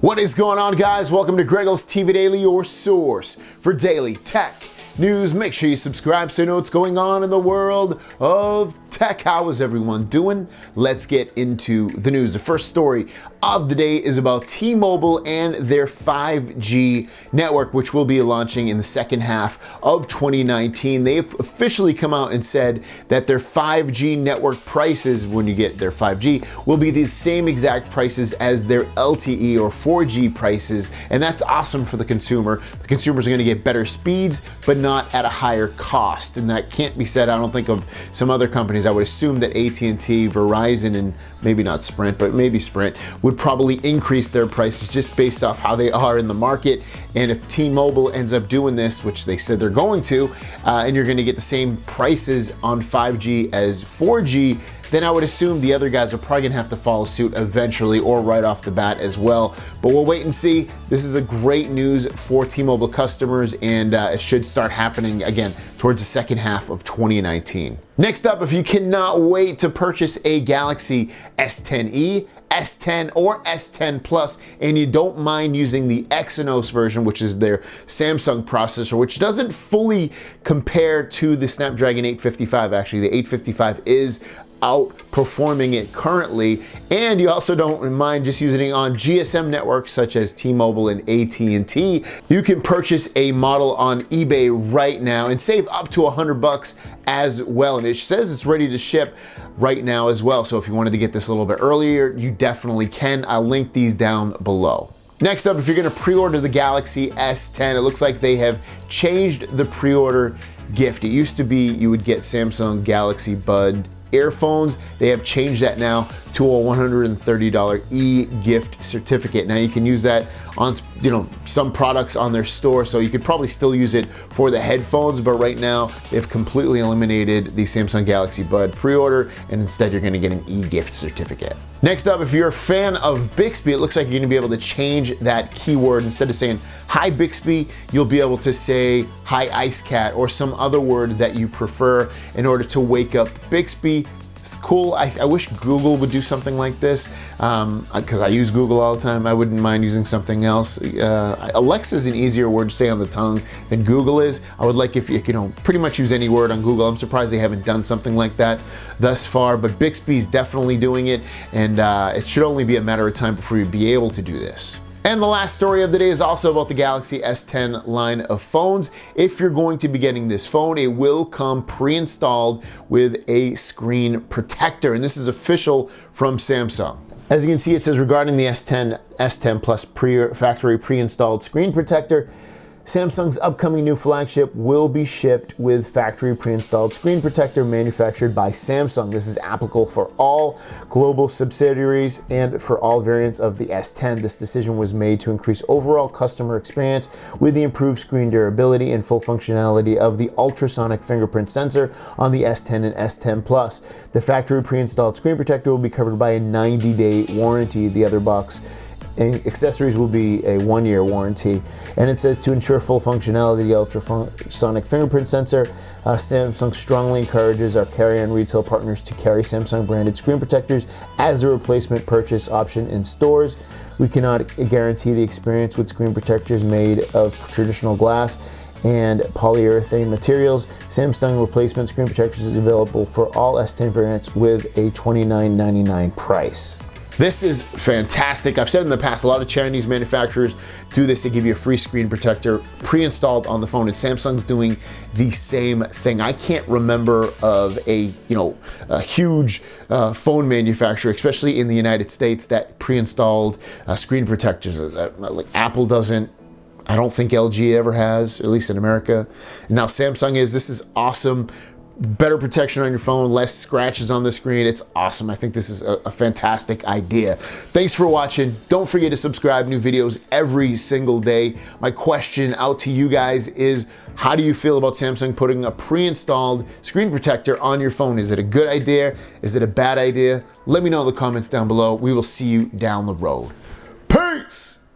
What is going on, guys? Welcome to GregglesTV Daily, your source for daily tech news. Make sure you subscribe so you know what's going on in the world of tech. How is everyone doing? Let's get into the news. The first story of the day is about T-Mobile and their 5G network, which will be launching in the second half of 2019. They've officially come out and said that their 5G network prices, when you get their 5G, will be the same exact prices as their LTE or 4G prices, and that's awesome for the consumer. The consumers are going to get better speeds, but not at a higher cost, and that can't be said, I don't think, of some other companies. I would assume that AT&T, Verizon, and maybe not Sprint, but maybe Sprint, would probably increase their prices just based off how they are in the market. And if T-Mobile ends up doing this, which they said they're going to, and you're going to get the same prices on 5G as 4G, then I would assume the other guys are probably gonna have to follow suit eventually or right off the bat as well. But we'll wait and see. This is a great news for T-Mobile customers, and it should start happening again towards the second half of 2019. Next up, if you cannot wait to purchase a Galaxy S10e, S10 or S10 Plus, and you don't mind using the Exynos version, which is their Samsung processor, which doesn't fully compare to the Snapdragon 855. Actually, the 855 is outperforming it currently, and you also don't mind just using it on GSM networks such as T-Mobile and AT&T. You can purchase a model on eBay right now and save up to $100 as well, and it says it's ready to ship right now as well. So if you wanted to get this a little bit earlier, you definitely can. I'll link these down below. Next up, if you're going to pre-order the Galaxy S10, it looks like they have changed the pre-order gift. It used to be you would get Samsung Galaxy Bud earphones. They have changed that now to a $130 eGift certificate. Now you can use that on, some products on their store, so you could probably still use it for the headphones, but right now they've completely eliminated the Samsung Galaxy Bud pre-order, and instead you're going to get an eGift certificate. Next up, if you're a fan of Bixby, it looks like you're going to be able to change that keyword. Instead of saying hi Bixby, you'll be able to say hi Ice Cat or some other word that you prefer in order to wake up Bixby. It's cool. I wish Google would do something like this, because I use Google all the time. I wouldn't mind using something else. Alexa is an easier word to say on the tongue than Google is. I would like if you pretty much use any word on Google. I'm surprised they haven't done something like that thus far, but Bixby's definitely doing it, and it should only be a matter of time before you'd be able to do this. And the last story of the day is also about the Galaxy S10 line of phones. If you're going to be getting this phone, it will come pre-installed with a screen protector, and this is official from Samsung. As you can see, it says regarding the S10 Plus factory pre-installed screen protector, Samsung's upcoming new flagship will be shipped with factory pre-installed screen protector manufactured by Samsung. This is applicable for all global subsidiaries and for all variants of the S10. This decision was made to increase overall customer experience with the improved screen durability and full functionality of the ultrasonic fingerprint sensor on the S10 and S10 Plus. The factory pre-installed screen protector will be covered by a 90-day warranty. The other box and accessories will be a 1-year warranty. And it says to ensure full functionality of the ultrasonic fingerprint sensor, Samsung strongly encourages our carrier and retail partners to carry Samsung branded screen protectors as a replacement purchase option in stores. We cannot guarantee the experience with screen protectors made of traditional glass and polyurethane materials. Samsung replacement screen protectors is available for all S10 variants with a $29.99 price. This is fantastic. I've said in the past, a lot of Chinese manufacturers do this to give you a free screen protector pre-installed on the phone, and Samsung's doing the same thing. I can't remember of a huge phone manufacturer, especially in the United States, that pre-installed screen protectors. Like Apple doesn't. I don't think LG ever has, at least in America. And now Samsung is. This is awesome. Better protection on your phone, less scratches on the screen. It's awesome. I think this is a fantastic idea. Thanks for watching. Don't forget to subscribe. New videos every single day. My question out to you guys is, how do you feel about Samsung putting a pre-installed screen protector on your phone? Is it a good idea? Is it a bad idea? Let me know in the comments down below. We will see you down the road. Peace!